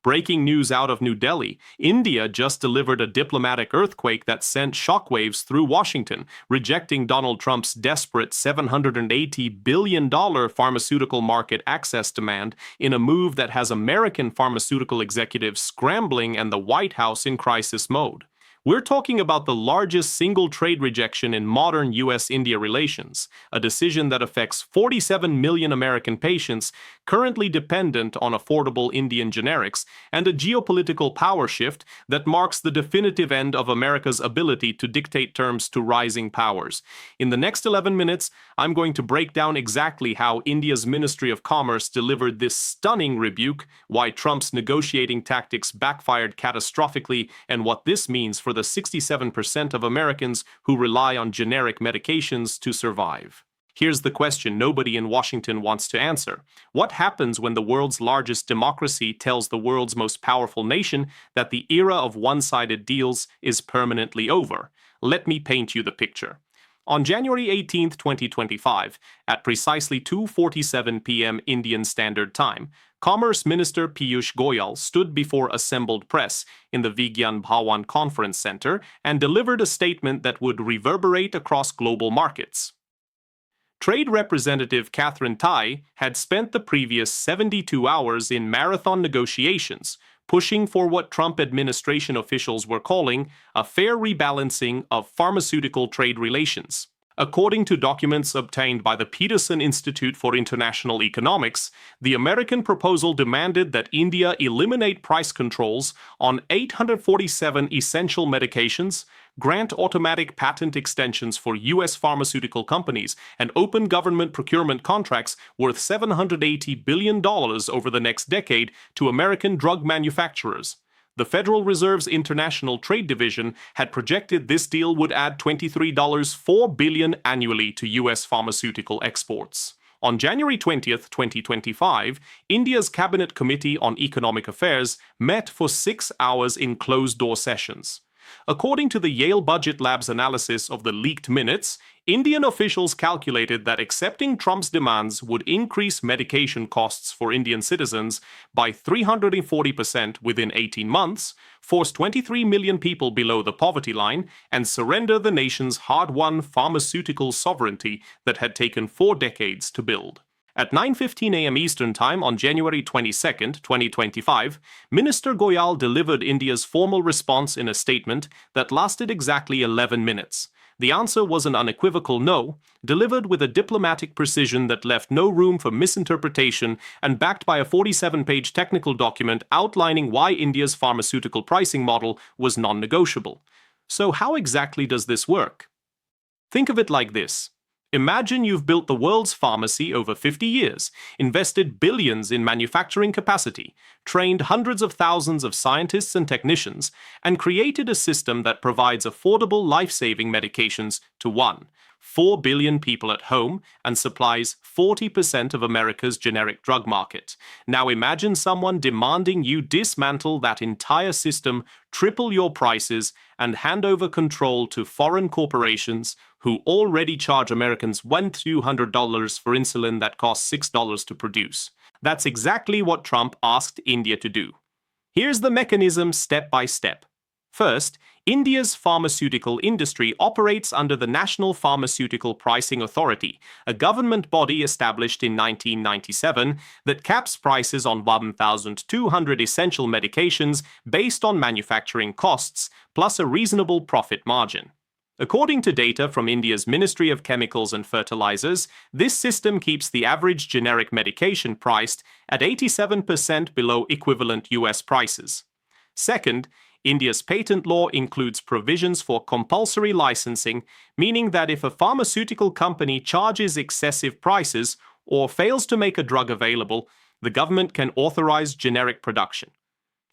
Breaking news out of New Delhi. India just delivered a diplomatic earthquake that sent shockwaves through Washington, rejecting Donald Trump's desperate $780 billion pharmaceutical market access demand in a move that has American pharmaceutical executives scrambling and the White House in crisis mode. We're talking about the largest single trade rejection in modern U.S.-India relations, a decision that affects 47 million American patients currently dependent on affordable Indian generics, and a geopolitical power shift that marks the definitive end of America's ability to dictate terms to rising powers. In the next 11 minutes, I'm going to break down exactly how India's Ministry of Commerce delivered this stunning rebuke, why Trump's negotiating tactics backfired catastrophically, and what this means for the 67% of Americans who rely on generic medications to survive. Here's the question nobody in Washington wants to answer. What happens when the world's largest democracy tells the world's most powerful nation that the era of one-sided deals is permanently over? Let me paint you the picture. On January 18, 2025, at precisely 2:47 p.m. Indian Standard Time, Commerce Minister Piyush Goyal stood before assembled press in the Vigyan Bhawan Conference Center and delivered a statement that would reverberate across global markets. Trade Representative Catherine Tai had spent the previous 72 hours in marathon negotiations, pushing for what Trump administration officials were calling a fair rebalancing of pharmaceutical trade relations. According to documents obtained by the Peterson Institute for International Economics, the American proposal demanded that India eliminate price controls on 847 essential medications, grant automatic patent extensions for U.S. pharmaceutical companies, and open government procurement contracts worth $780 billion over the next decade to American drug manufacturers. The Federal Reserve's International Trade Division had projected this deal would add $23.4 billion annually to U.S. pharmaceutical exports. On January 20, 2025, India's Cabinet Committee on Economic Affairs met for 6 hours in closed-door sessions. According to the Yale Budget Lab's analysis of the leaked minutes, Indian officials calculated that accepting Trump's demands would increase medication costs for Indian citizens by 340% within 18 months, force 23 million people below the poverty line, and surrender the nation's hard-won pharmaceutical sovereignty that had taken 4 decades to build. At 9:15 a.m. Eastern Time on January 22, 2025, Minister Goyal delivered India's formal response in a statement that lasted exactly 11 minutes. The answer was an unequivocal no, delivered with a diplomatic precision that left no room for misinterpretation and backed by a 47-page technical document outlining why India's pharmaceutical pricing model was non-negotiable. So how exactly does this work? Think of it like this. Imagine you've built the world's pharmacy over 50 years, invested billions in manufacturing capacity, trained hundreds of thousands of scientists and technicians, and created a system that provides affordable life-saving medications to 4 billion people at home and supplies 40% of America's generic drug market. Now imagine someone demanding you dismantle that entire system, triple your prices, and hand over control to foreign corporations who already charge Americans $1,200 for insulin that costs $6 to produce. That's exactly what Trump asked India to do. Here's the mechanism step by step. First, India's pharmaceutical industry operates under the National Pharmaceutical Pricing Authority, a government body established in 1997 that caps prices on 1,200 essential medications based on manufacturing costs, plus a reasonable profit margin. According to data from India's Ministry of Chemicals and Fertilizers, this system keeps the average generic medication priced at 87% below equivalent US prices. Second, India's patent law includes provisions for compulsory licensing, meaning that if a pharmaceutical company charges excessive prices or fails to make a drug available, the government can authorize generic production.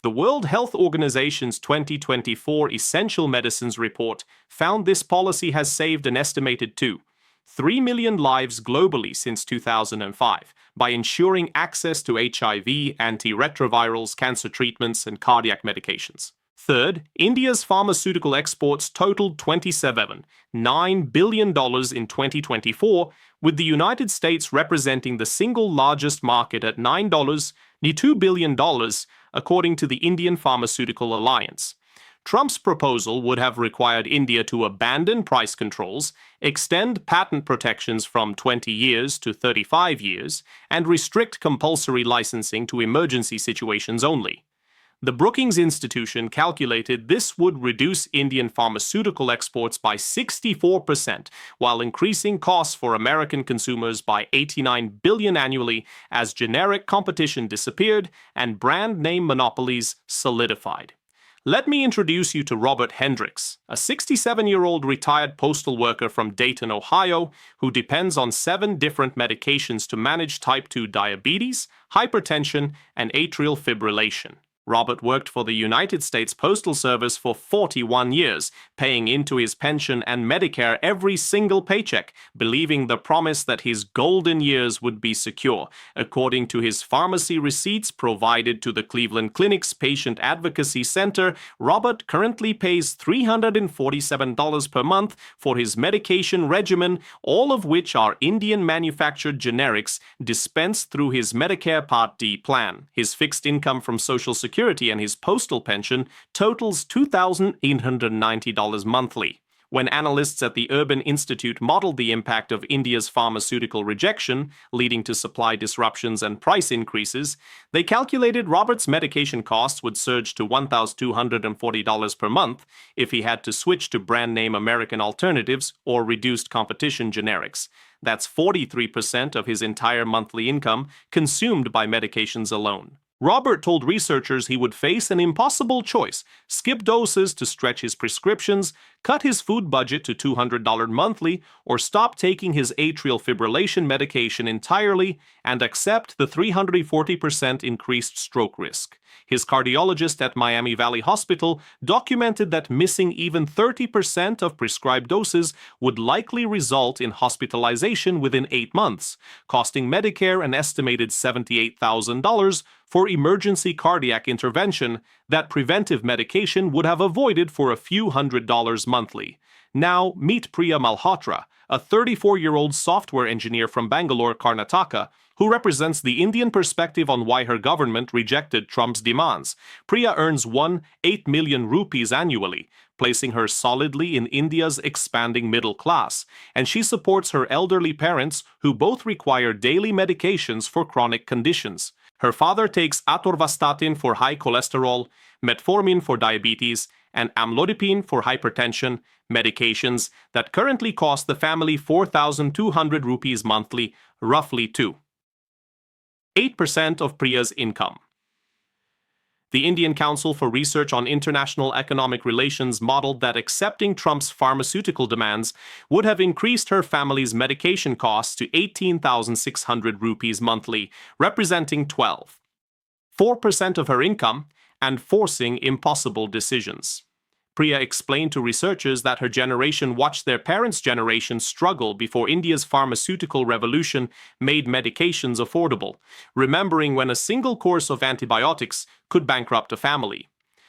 The World Health Organization's 2024 Essential Medicines report found this policy has saved an estimated 3 million lives globally since 2005 by ensuring access to HIV, antiretrovirals, cancer treatments, and cardiac medications. Third, India's pharmaceutical exports totaled $27.9 billion in 2024, with the United States representing the single largest market at $9.2 billion, according to the Indian Pharmaceutical Alliance. Trump's proposal would have required India to abandon price controls, extend patent protections from 20 years to 35 years, and restrict compulsory licensing to emergency situations only. The Brookings Institution calculated this would reduce Indian pharmaceutical exports by 64%, while increasing costs for American consumers by $89 billion annually as generic competition disappeared and brand name monopolies solidified. Let me introduce you to Robert Hendricks, a 67-year-old retired postal worker from Dayton, Ohio, who depends on 7 different medications to manage type 2 diabetes, hypertension, and atrial fibrillation. Robert worked for the United States Postal Service for 41 years, paying into his pension and Medicare every single paycheck, believing the promise that his golden years would be secure. According to his pharmacy receipts provided to the Cleveland Clinic's Patient Advocacy Center, Robert currently pays $347 per month for his medication regimen, all of which are Indian-manufactured generics dispensed through his Medicare Part D plan. His fixed income from Social Security and his postal pension totals $2,890 monthly. When analysts at the Urban Institute modeled the impact of India's pharmaceutical rejection, leading to supply disruptions and price increases, they calculated Robert's medication costs would surge to $1,240 per month if he had to switch to brand-name American alternatives or reduced competition generics. That's 43% of his entire monthly income consumed by medications alone. Robert told researchers he would face an impossible choice: skip doses to stretch his prescriptions, cut his food budget to $200 monthly, or stop taking his atrial fibrillation medication entirely and accept the 340% increased stroke risk. His cardiologist at Miami Valley Hospital documented that missing even 30% of prescribed doses would likely result in hospitalization within 8 months, costing Medicare an estimated $78,000 for emergency cardiac intervention that preventive medication would have avoided for a few $100s monthly. Now, meet Priya Malhotra, a 34-year-old software engineer from Bangalore, Karnataka, who represents the Indian perspective on why her government rejected Trump's demands. Priya earns 8 million rupees annually, placing her solidly in India's expanding middle class, and she supports her elderly parents who both require daily medications for chronic conditions. Her father takes atorvastatin for high cholesterol, metformin for diabetes, and amlodipine for hypertension, medications that currently cost the family 4,200 rupees monthly, roughly 8% of Priya's income. The Indian Council for Research on International Economic Relations modeled that accepting Trump's pharmaceutical demands would have increased her family's medication costs to 18,600 rupees monthly, representing 4% of her income, and forcing impossible decisions. Priya explained to researchers that her generation watched their parents' generation struggle before India's pharmaceutical revolution made medications affordable, remembering when a single course of antibiotics could bankrupt a family.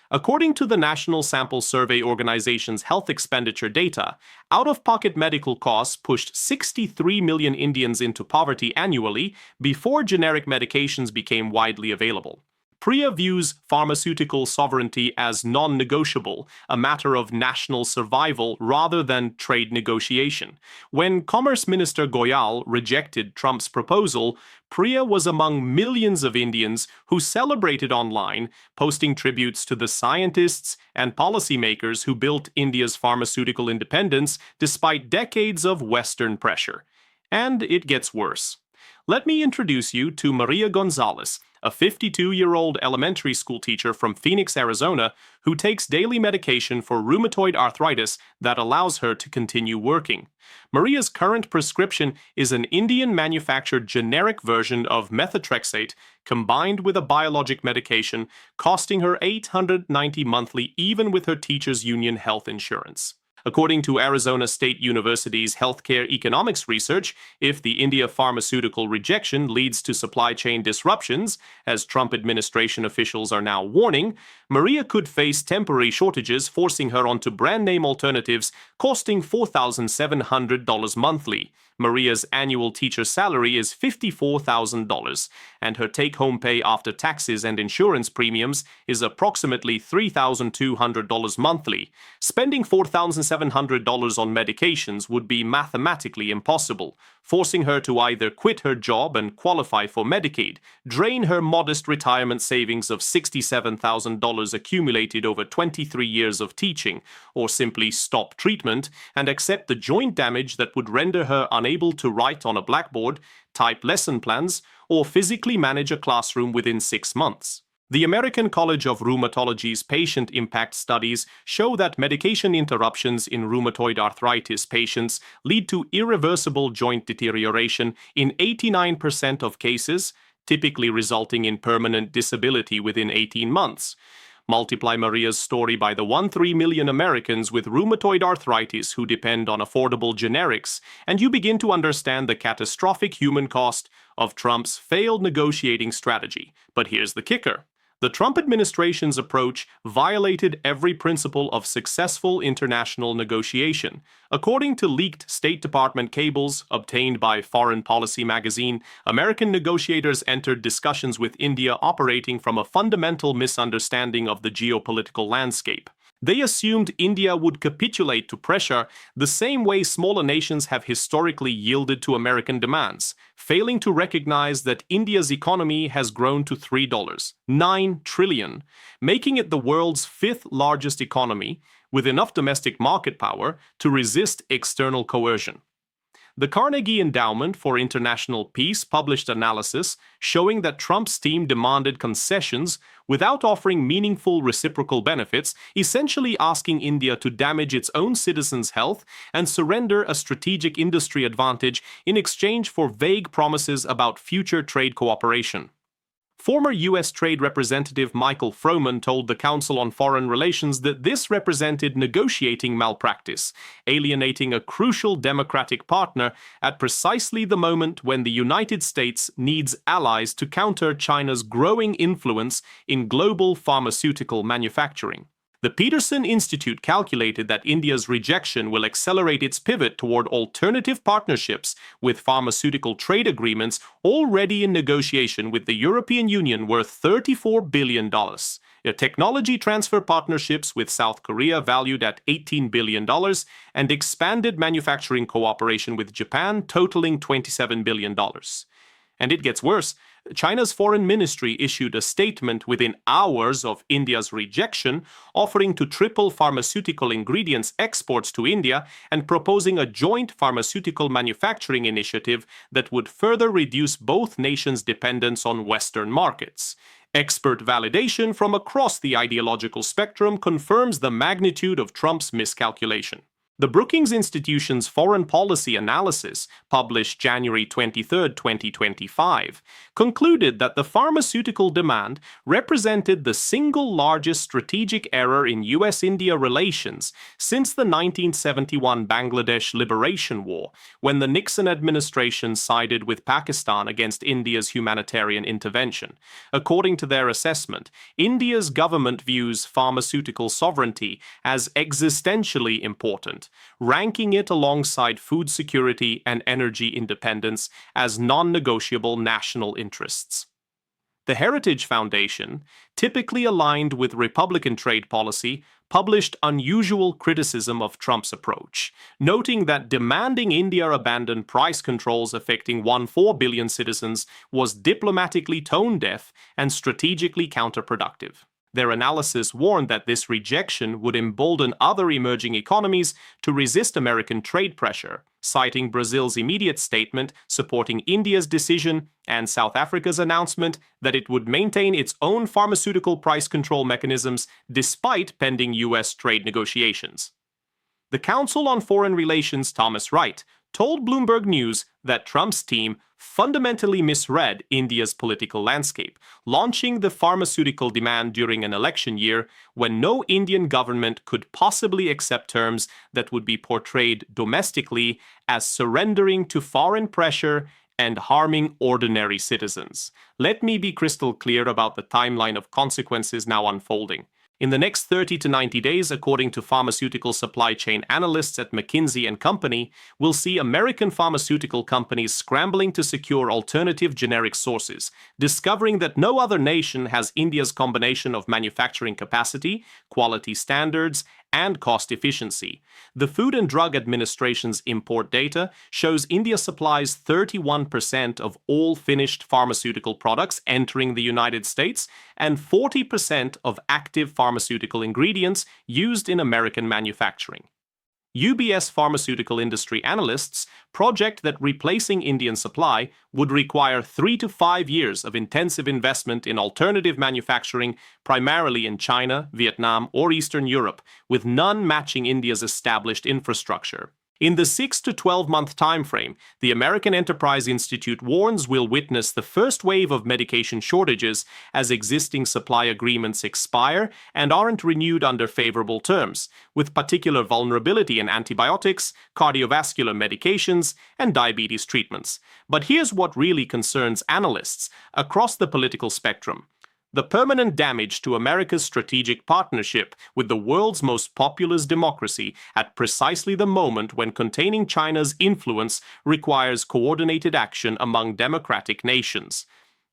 According to the National Sample Survey Organization's health expenditure data, out-of-pocket medical costs pushed 63 million Indians into poverty annually before generic medications became widely available. Priya views pharmaceutical sovereignty as non-negotiable, a matter of national survival rather than trade negotiation. When Commerce Minister Goyal rejected Trump's proposal, Priya was among millions of Indians who celebrated online, posting tributes to the scientists and policymakers who built India's pharmaceutical independence despite decades of Western pressure. And it gets worse. Let me introduce you to Maria Gonzalez, a 52-year-old elementary school teacher from Phoenix, Arizona, who takes daily medication for rheumatoid arthritis that allows her to continue working. Maria's current prescription is an Indian-manufactured generic version of methotrexate combined with a biologic medication, costing her $890 monthly even with her teachers' union health insurance. According to Arizona State University's healthcare economics research, if the India pharmaceutical rejection leads to supply chain disruptions, as Trump administration officials are now warning, Maria could face temporary shortages, forcing her onto brand name alternatives costing $4,700 monthly. Maria's annual teacher salary is $54,000, and her take-home pay after taxes and insurance premiums is approximately $3,200 monthly. Spending $4,700 on medications would be mathematically impossible, forcing her to either quit her job and qualify for Medicaid, drain her modest retirement savings of $67,000 accumulated over 23 years of teaching, or simply stop treatment and accept the joint damage that would render her unable to write on a blackboard, type lesson plans, or physically manage a classroom within 6 months. The American College of Rheumatology's patient impact studies show that medication interruptions in rheumatoid arthritis patients lead to irreversible joint deterioration in 89% of cases, typically resulting in permanent disability within 18 months. Multiply Maria's story by the 1-3 million Americans with rheumatoid arthritis who depend on affordable generics, and you begin to understand the catastrophic human cost of Trump's failed negotiating strategy. But here's the kicker. The Trump administration's approach violated every principle of successful international negotiation. According to leaked State Department cables obtained by Foreign Policy magazine, American negotiators entered discussions with India operating from a fundamental misunderstanding of the geopolitical landscape. They assumed India would capitulate to pressure the same way smaller nations have historically yielded to American demands, failing to recognize that India's economy has grown to $9 trillion, making it the world's 5th largest economy, with enough domestic market power to resist external coercion. The Carnegie Endowment for International Peace published analysis showing that Trump's team demanded concessions without offering meaningful reciprocal benefits, essentially asking India to damage its own citizens' health and surrender a strategic industry advantage in exchange for vague promises about future trade cooperation. Former U.S. Trade Representative Michael Froman told the Council on Foreign Relations that this represented negotiating malpractice, alienating a crucial democratic partner at precisely the moment when the United States needs allies to counter China's growing influence in global pharmaceutical manufacturing. The Peterson Institute calculated that India's rejection will accelerate its pivot toward alternative partnerships with pharmaceutical trade agreements already in negotiation with the European Union worth $34 billion. Technology transfer partnerships with South Korea valued at $18 billion, and expanded manufacturing cooperation with Japan totaling $27 billion. And it gets worse. China's foreign ministry issued a statement within hours of India's rejection, offering to triple pharmaceutical ingredients exports to India and proposing a joint pharmaceutical manufacturing initiative that would further reduce both nations' dependence on Western markets. Expert validation from across the ideological spectrum confirms the magnitude of Trump's miscalculation. The Brookings Institution's Foreign Policy Analysis, published January 23, 2025, concluded that the pharmaceutical demand represented the single largest strategic error in U.S.-India relations since the 1971 Bangladesh Liberation War, when the Nixon administration sided with Pakistan against India's humanitarian intervention. According to their assessment, India's government views pharmaceutical sovereignty as existentially important, ranking it alongside food security and energy independence as non-negotiable national interests. The Heritage Foundation, typically aligned with Republican trade policy, published unusual criticism of Trump's approach, noting that demanding India abandon price controls affecting 1.4 billion citizens was diplomatically tone-deaf and strategically counterproductive. Their analysis warned that this rejection would embolden other emerging economies to resist American trade pressure, citing Brazil's immediate statement supporting India's decision and South Africa's announcement that it would maintain its own pharmaceutical price control mechanisms despite pending U.S. trade negotiations. The Council on Foreign Relations' Thomas Wright told Bloomberg News that Trump's team fundamentally misread India's political landscape, launching the pharmaceutical demand during an election year when no Indian government could possibly accept terms that would be portrayed domestically as surrendering to foreign pressure and harming ordinary citizens. Let me be crystal clear about the timeline of consequences now unfolding. In the next 30 to 90 days, according to pharmaceutical supply chain analysts at McKinsey & Company, we'll see American pharmaceutical companies scrambling to secure alternative generic sources, discovering that no other nation has India's combination of manufacturing capacity, quality standards, and cost efficiency. The Food and Drug Administration's import data shows India supplies 31% of all finished pharmaceutical products entering the United States and 40% of active pharmaceutical ingredients used in American manufacturing. UBS pharmaceutical industry analysts project that replacing Indian supply would require 3 to 5 years of intensive investment in alternative manufacturing, primarily in China, Vietnam, or Eastern Europe, with none matching India's established infrastructure. In the 6 to 12-month timeframe, the American Enterprise Institute warns we'll witness the first wave of medication shortages as existing supply agreements expire and aren't renewed under favorable terms, with particular vulnerability in antibiotics, cardiovascular medications, and diabetes treatments. But here's what really concerns analysts across the political spectrum: the permanent damage to America's strategic partnership with the world's most populous democracy at precisely the moment when containing China's influence requires coordinated action among democratic nations.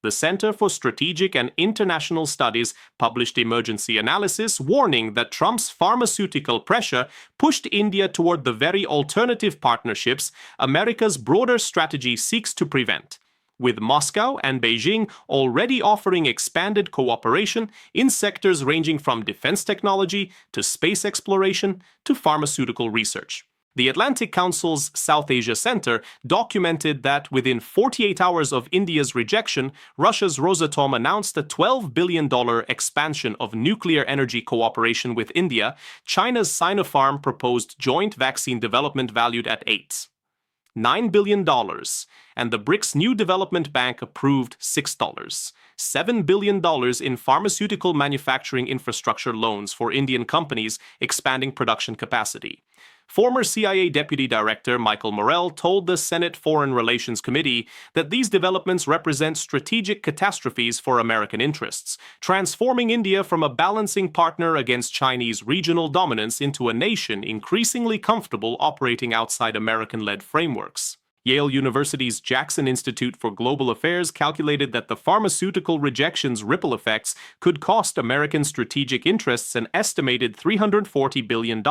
The Center for Strategic and International Studies published emergency analysis warning that Trump's pharmaceutical pressure pushed India toward the very alternative partnerships America's broader strategy seeks to prevent, with Moscow and Beijing already offering expanded cooperation in sectors ranging from defense technology to space exploration to pharmaceutical research. The Atlantic Council's South Asia Center documented that within 48 hours of India's rejection, Russia's Rosatom announced a $12 billion expansion of nuclear energy cooperation with India. China's Sinopharm proposed joint vaccine development valued at $9 billion, and the BRICS New Development Bank approved $7 billion in pharmaceutical manufacturing infrastructure loans for Indian companies expanding production capacity. Former CIA Deputy Director Michael Morell told the Senate Foreign Relations Committee that these developments represent strategic catastrophes for American interests, transforming India from a balancing partner against Chinese regional dominance into a nation increasingly comfortable operating outside American-led frameworks. Yale University's Jackson Institute for Global Affairs calculated that the pharmaceutical rejection's ripple effects could cost American strategic interests an estimated $340 billion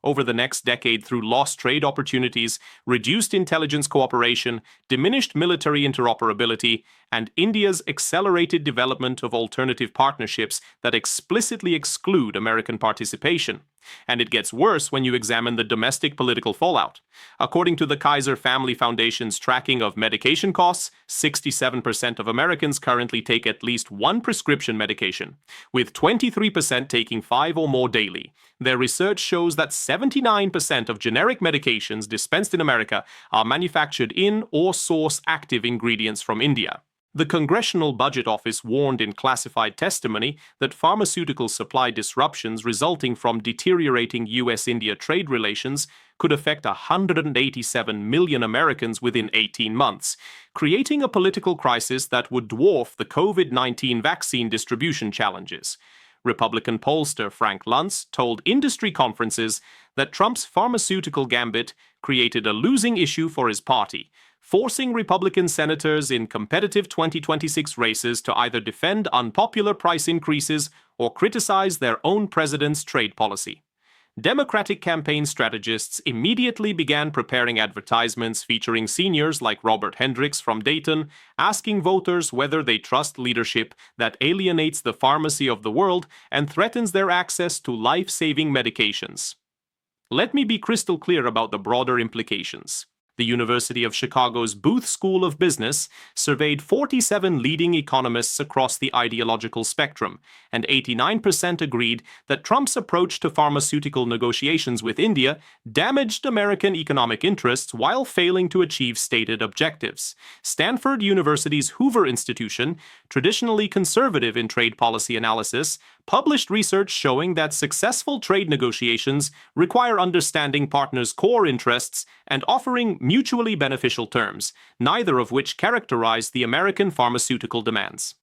over the next decade through lost trade opportunities, reduced intelligence cooperation, diminished military interoperability, and India's accelerated development of alternative partnerships that explicitly exclude American participation. And it gets worse when you examine the domestic political fallout. According to the Kaiser Family Foundation's tracking of medication costs, 67% of Americans currently take at least one prescription medication, with 23% taking 5 or more daily. Their research shows that 79% of generic medications dispensed in America are manufactured in or source active ingredients from India. The Congressional Budget Office warned in classified testimony that pharmaceutical supply disruptions resulting from deteriorating U.S.-India trade relations could affect 187 million Americans within 18 months, creating a political crisis that would dwarf the COVID-19 vaccine distribution challenges. Republican pollster Frank Luntz told industry conferences that Trump's pharmaceutical gambit created a losing issue for his party, forcing Republican senators in competitive 2026 races to either defend unpopular price increases or criticize their own president's trade policy. Democratic campaign strategists immediately began preparing advertisements featuring seniors like Robert Hendricks from Dayton, asking voters whether they trust leadership that alienates the pharmacy of the world and threatens their access to life-saving medications. Let me be crystal clear about the broader implications. The University of Chicago's Booth School of Business surveyed 47 leading economists across the ideological spectrum, and 89% agreed that Trump's approach to pharmaceutical negotiations with India damaged American economic interests while failing to achieve stated objectives. Stanford University's Hoover Institution, traditionally conservative in trade policy analysis, published research showing that successful trade negotiations require understanding partners' core interests and offering mutually beneficial terms, neither of which characterize the American pharmaceutical demands.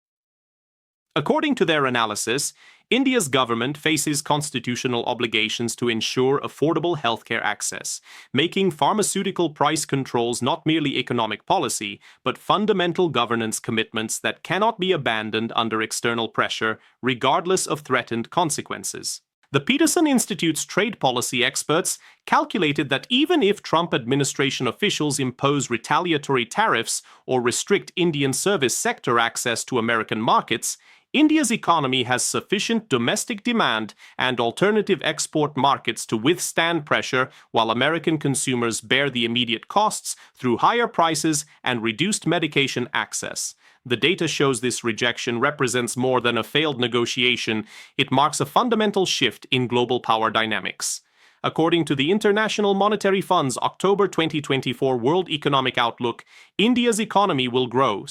According to their analysis, India's government faces constitutional obligations to ensure affordable healthcare access, making pharmaceutical price controls not merely economic policy, but fundamental governance commitments that cannot be abandoned under external pressure, regardless of threatened consequences. The Peterson Institute's trade policy experts calculated that even if Trump administration officials impose retaliatory tariffs or restrict Indian service sector access to American markets, India's economy has sufficient domestic demand and alternative export markets to withstand pressure, while American consumers bear the immediate costs through higher prices and reduced medication access. The data shows this rejection represents more than a failed negotiation. It marks a fundamental shift in global power dynamics. According to the International Monetary Fund's October 2024 World Economic Outlook, India's economy will grow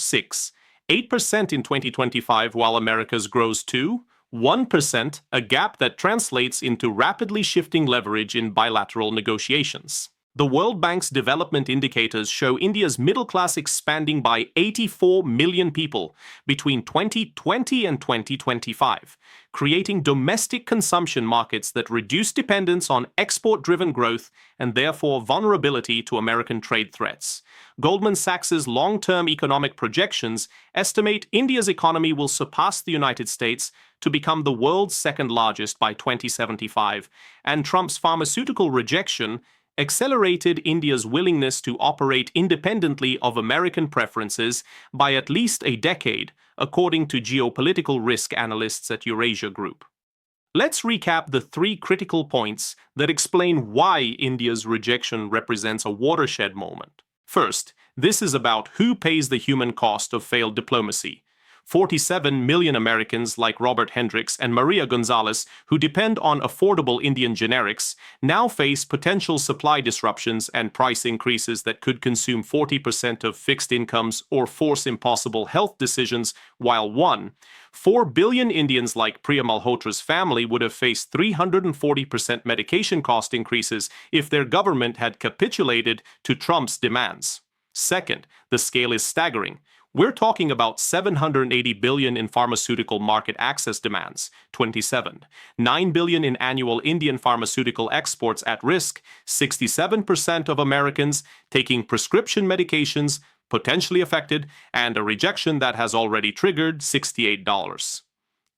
8% in 2025, while America's grows 1%, a gap that translates into rapidly shifting leverage in bilateral negotiations. The World Bank's development indicators show India's middle class expanding by 84 million people between 2020 and 2025, creating domestic consumption markets that reduce dependence on export-driven growth and therefore vulnerability to American trade threats. Goldman Sachs's long-term economic projections estimate India's economy will surpass the United States to become the world's second largest by 2075, and Trump's pharmaceutical rejection accelerated India's willingness to operate independently of American preferences by at least a decade, according to geopolitical risk analysts at Eurasia Group. Let's recap the three critical points that explain why India's rejection represents a watershed moment. First, this is about who pays the human cost of failed diplomacy. 47 million Americans like Robert Hendricks and Maria Gonzalez, who depend on affordable Indian generics, now face potential supply disruptions and price increases that could consume 40% of fixed incomes or force impossible health decisions, while 4 billion Indians like Priya Malhotra's family would have faced 340% medication cost increases if their government had capitulated to Trump's demands. Second, the scale is staggering. We're talking about $780 billion in pharmaceutical market access demands, 9 billion in annual Indian pharmaceutical exports at risk, 67% of Americans taking prescription medications potentially affected, and a rejection that has already triggered $68.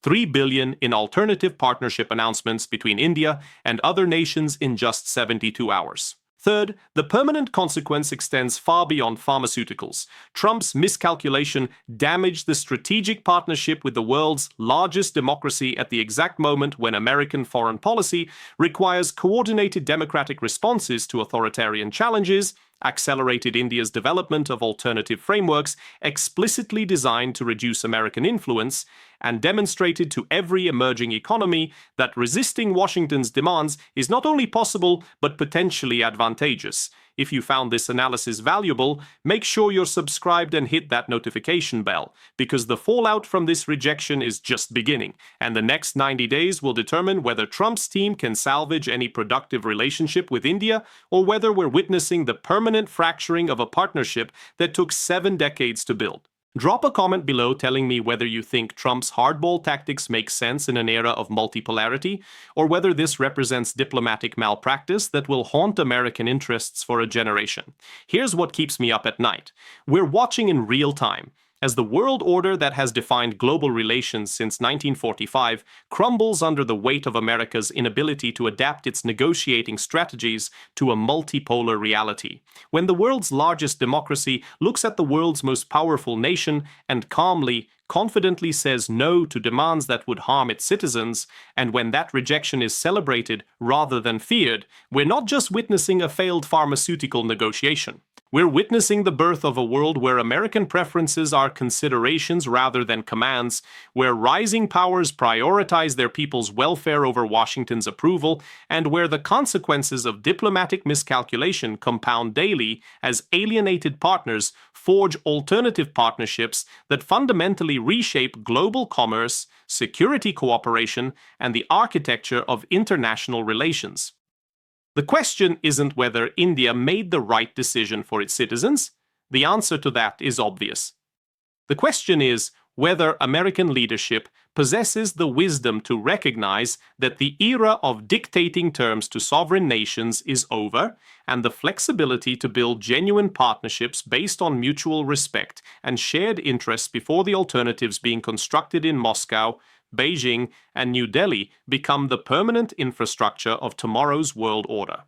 3 billion in alternative partnership announcements between India and other nations in just 72 hours. Third, the permanent consequence extends far beyond pharmaceuticals. Trump's miscalculation damaged the strategic partnership with the world's largest democracy at the exact moment when American foreign policy requires coordinated democratic responses to authoritarian challenges, accelerated India's development of alternative frameworks explicitly designed to reduce American influence, and demonstrated to every emerging economy that resisting Washington's demands is not only possible but potentially advantageous. If you found this analysis valuable, make sure you're subscribed and hit that notification bell, because the fallout from this rejection is just beginning, and the next 90 days will determine whether Trump's team can salvage any productive relationship with India or whether we're witnessing the permanent fracturing of a partnership that took 7 decades to build. Drop a comment below telling me whether you think Trump's hardball tactics make sense in an era of multipolarity, or whether this represents diplomatic malpractice that will haunt American interests for a generation. Here's what keeps me up at night. We're watching in real time as the world order that has defined global relations since 1945 crumbles under the weight of America's inability to adapt its negotiating strategies to a multipolar reality. When the world's largest democracy looks at the world's most powerful nation and calmly, confidently says no to demands that would harm its citizens, and when that rejection is celebrated rather than feared, we're not just witnessing a failed pharmaceutical negotiation. We're witnessing the birth of a world where American preferences are considerations rather than commands, where rising powers prioritize their people's welfare over Washington's approval, and where the consequences of diplomatic miscalculation compound daily as alienated partners forge alternative partnerships that fundamentally reshape global commerce, security cooperation, and the architecture of international relations. The question isn't whether India made the right decision for its citizens. The answer to that is obvious. The question is whether American leadership possesses the wisdom to recognize that the era of dictating terms to sovereign nations is over, and the flexibility to build genuine partnerships based on mutual respect and shared interests before the alternatives being constructed in Moscow, Beijing, and New Delhi become the permanent infrastructure of tomorrow's world order.